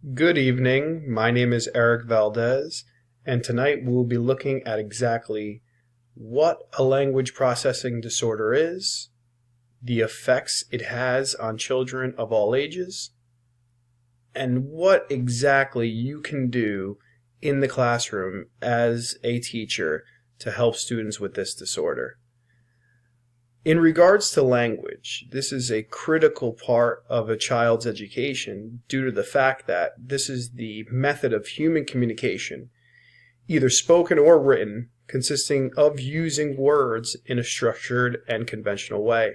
Good evening. My name is Eric Valdez, and tonight we'll be looking at exactly what a language processing disorder is, the effects it has on children of all ages, and what exactly you can do in the classroom as a teacher to help students with this disorder. In regards to language, this is a critical part of a child's education due to the fact that this is the method of human communication, either spoken or written, consisting of using words in a structured and conventional way.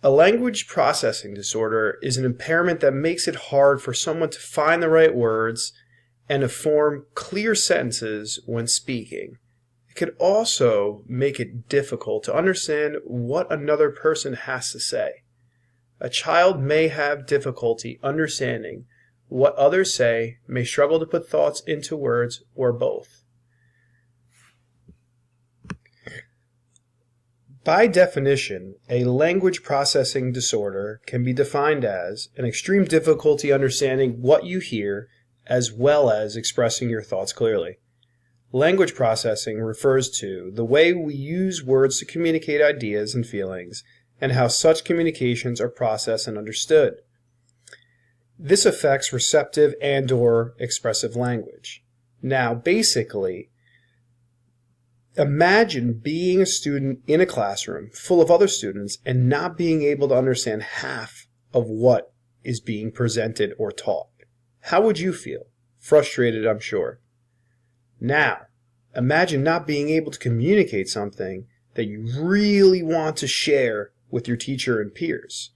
A language processing disorder is an impairment that makes it hard for someone to find the right words and to form clear sentences when speaking. It could also make it difficult to understand what another person has to say. A child may have difficulty understanding what others say, may struggle to put thoughts into words, or both. By definition, a language processing disorder can be defined as an extreme difficulty understanding what you hear as well as expressing your thoughts clearly. Language processing refers to the way we use words to communicate ideas and feelings, and how such communications are processed and understood. This affects receptive and/or expressive language. Now, basically, imagine being a student in a classroom full of other students and not being able to understand half of what is being presented or taught. How would you feel? Frustrated, I'm sure. Now, imagine not being able to communicate something that you really want to share with your teacher and peers.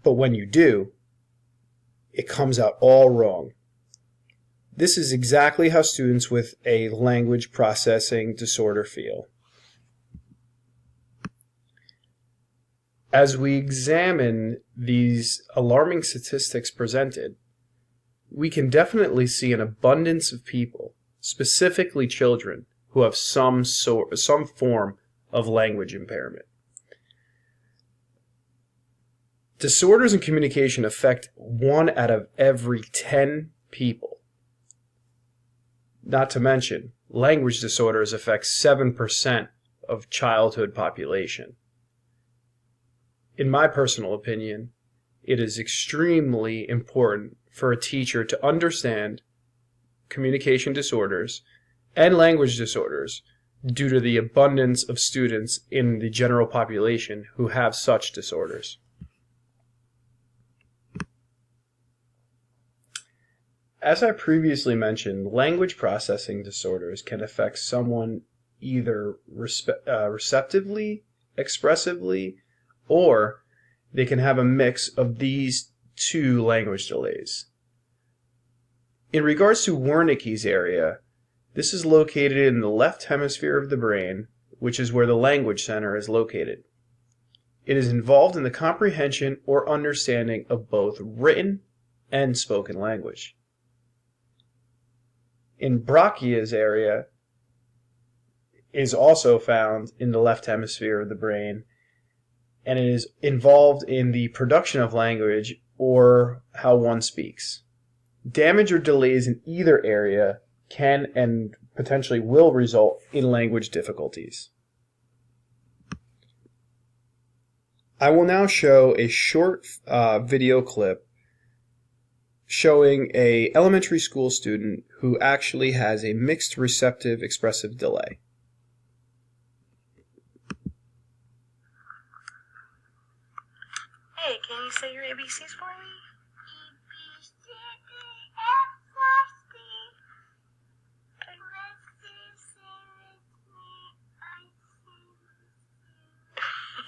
But when you do, it comes out all wrong. This is exactly how students with a language processing disorder feel. As we examine these alarming statistics presented, we can definitely see an abundance of people, specifically children, who have some form of language impairment. Disorders in communication affect 1 out of every 10 people. Not to mention, language disorders affect 7% of childhood population. In my personal opinion, it is extremely important for a teacher to understand communication disorders and language disorders due to the abundance of students in the general population who have such disorders. As I previously mentioned, language processing disorders can affect someone either receptively, expressively, or they can have a mix of these two language delays. In regards to Wernicke's area, this is located in the left hemisphere of the brain, which is where the language center is located. It is involved in the comprehension or understanding of both written and spoken language. In Brocchia's area is also found in the left hemisphere of the brain, and it is involved in the production of language or how one speaks. Damage or delays in either area can and potentially will result in language difficulties. I will now show a short video clip showing an elementary school student who actually has a mixed receptive expressive delay. Hey, can you say your ABCs for me?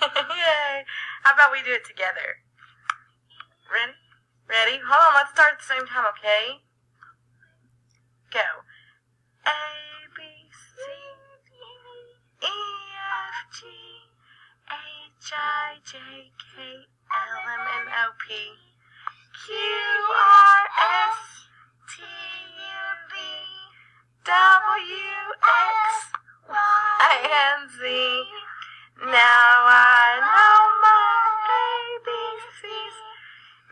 Yay! How about we do it together? Ready? Ready? Hold on, let's start at the same time, okay? Go. A, B, C, E, F, G, H, I, J, K, L, M, N, O, P, Q, R, S, T, U, V, W, X, Y, and Z. Now I know my ABCs.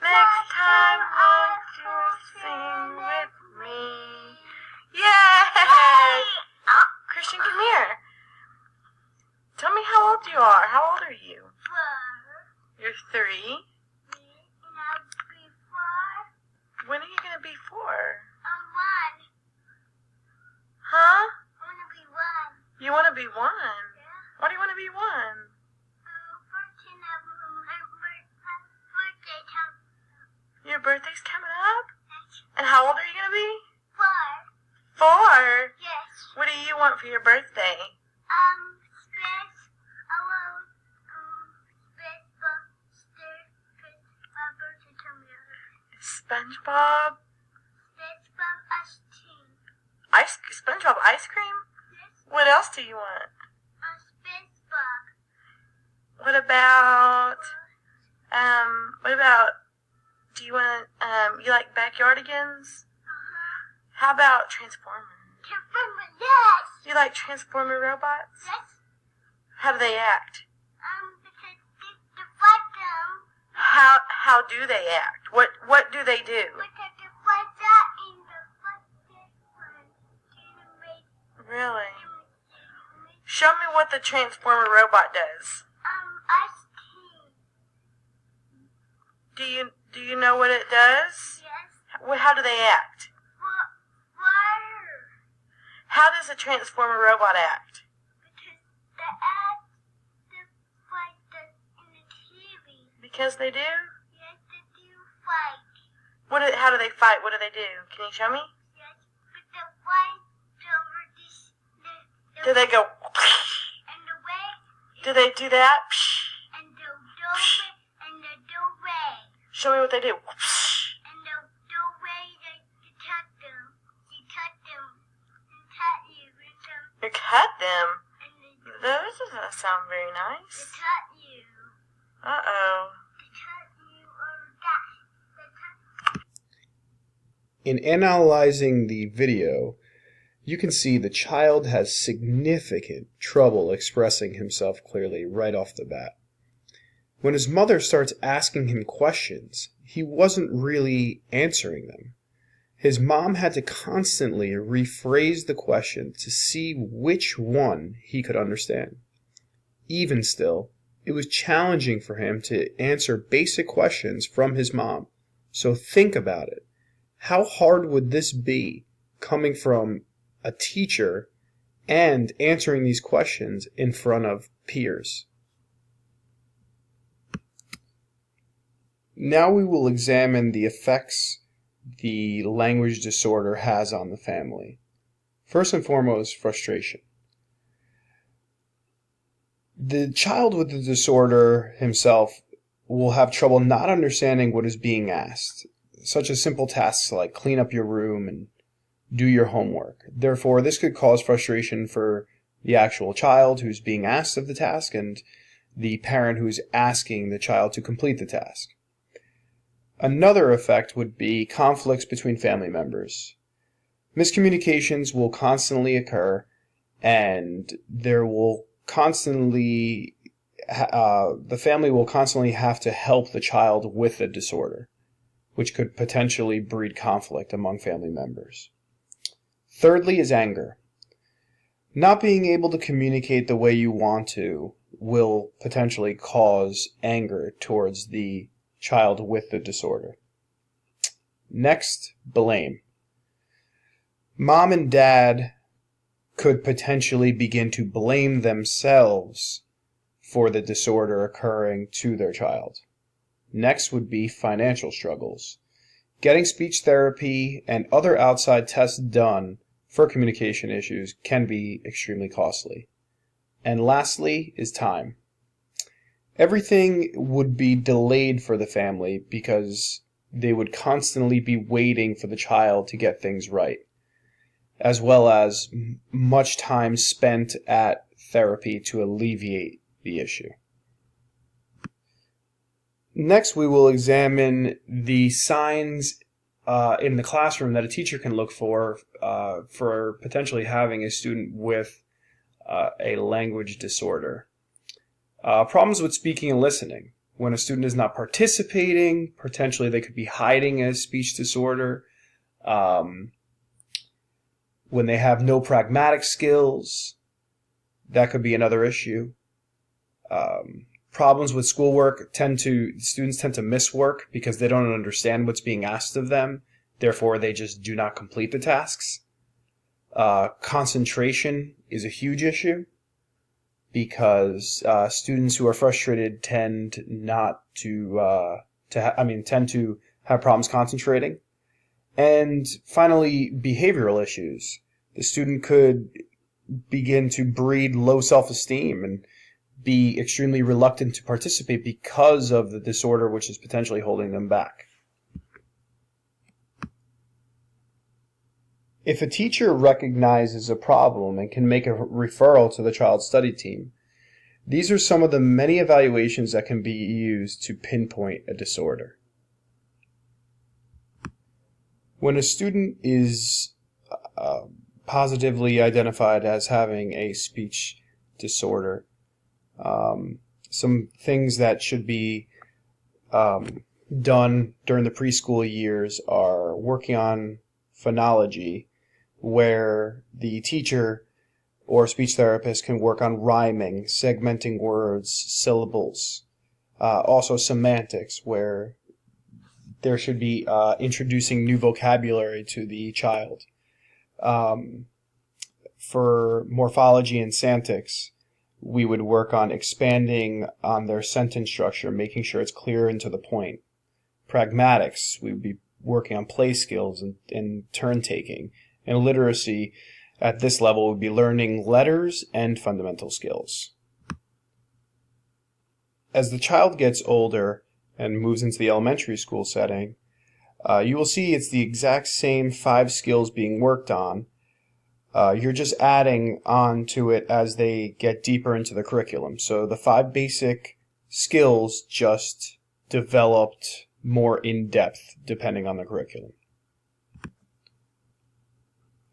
Next time birthday's coming up? And how old are you going to be? 4. 4? Yes. What do you want for your birthday? Space. I want space my birthday coming up. SpongeBob? SpongeBob ice cream. SpongeBob ice cream? Yes. What else do you want? SpongeBob. What about, do you want, you like Backyardigans? How about Transformers? Transformer, yes. You like Transformer robots? Yes. How do they act? Because they fight them. How do they act? What do they do? Because they fight that in the first one. Really? Show me what the Transformer robot does. Ice cream. Do you know what it does? Yes. How do they act? Fire. How does a Transformer robot act? Because they act the fight in the TV. Because they do? Yes, they do fight. How do they fight? What do they do? Can you show me? Yes, but they fight over this. Do they go? And the way. Do they do that? And the doorway. And the doorway. Show me what they do. And the doorway, you cut them. You cut them. And cut you with them. You cut them? And Those doesn't sound very they nice. cut you. Uh-oh. They cut you over that. They cut. In analyzing the video, you can see the child has significant trouble expressing himself clearly right off the bat. When his mother starts asking him questions, he wasn't really answering them. His mom had to constantly rephrase the question to see which one he could understand. Even still, it was challenging for him to answer basic questions from his mom. So think about it. How hard would this be coming from a teacher and answering these questions in front of peers? Now we will examine the effects the language disorder has on the family. First and foremost, frustration. The child with the disorder himself will have trouble not understanding what is being asked, such as simple tasks like clean up your room and do your homework. Therefore, this could cause frustration for the actual child who's being asked of the task and the parent who's asking the child to complete the task. Another effect would be conflicts between family members. Miscommunications will constantly occur, and there will constantly the family will constantly have to help the child with the disorder, which could potentially breed conflict among family members. Thirdly is anger. Not being able to communicate the way you want to will potentially cause anger towards the child with the disorder. Next, blame. Mom and dad could potentially begin to blame themselves for the disorder occurring to their child. Next would be financial struggles. Getting speech therapy and other outside tests done for communication issues can be extremely costly. And lastly is time. Everything would be delayed for the family because they would constantly be waiting for the child to get things right, as well as much time spent at therapy to alleviate the issue. Next, we will examine the signs in the classroom that a teacher can look for potentially having a student with a language disorder. Problems with speaking and listening. When a student is not participating, potentially they could be hiding a speech disorder. When they have no pragmatic skills, that could be another issue. Problems with schoolwork students tend to miss work because they don't understand what's being asked of them. Therefore, they just do not complete the tasks. Concentration is a huge issue because students who are frustrated tend to have problems concentrating. And finally, behavioral issues. The student could begin to breed low self-esteem and be extremely reluctant to participate because of the disorder which is potentially holding them back. If a teacher recognizes a problem and can make a referral to the child's study team, these are some of the many evaluations that can be used to pinpoint a disorder. When a student is positively identified as having a speech disorder, some things that should be done during the preschool years are working on phonology, where the teacher or speech therapist can work on rhyming, segmenting words, syllables. Also semantics, where there should be introducing new vocabulary to the child. For morphology and semantics, we would work on expanding on their sentence structure, making sure it's clear and to the point. Pragmatics, we would be working on play skills and turn-taking. And literacy, at this level, would be learning letters and fundamental skills. As the child gets older and moves into the elementary school setting, you will see it's the exact same 5 skills being worked on. You're just adding on to it as they get deeper into the curriculum. So the 5 basic skills just developed more in depth depending on the curriculum.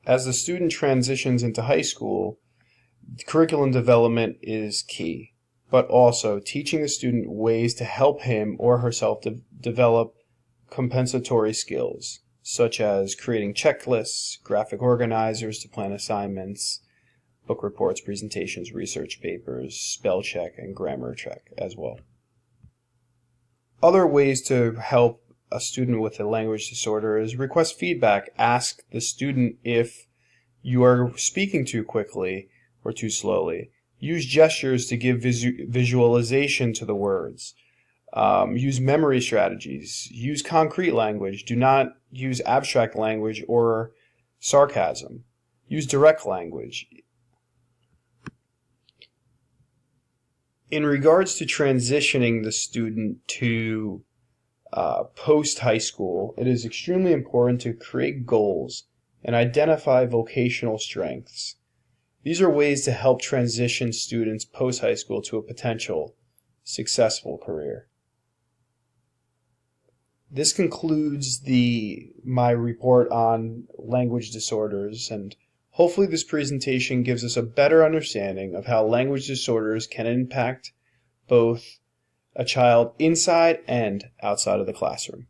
As the student transitions into high school, curriculum development is key, but also teaching the student ways to help him or herself develop compensatory skills, such as creating checklists, graphic organizers to plan assignments, book reports, presentations, research papers, spell check, and grammar check as well. Other ways to help a student with a language disorder is request feedback. Ask the student if you are speaking too quickly or too slowly. Use gestures to give visualization to the words. Use memory strategies. Use concrete language. Do not use abstract language or sarcasm. Use direct language. In regards to transitioning the student to post-high school, it is extremely important to create goals and identify vocational strengths. These are ways to help transition students post-high school to a potential successful career. This concludes my report on language disorders, and hopefully this presentation gives us a better understanding of how language disorders can impact both a child inside and outside of the classroom.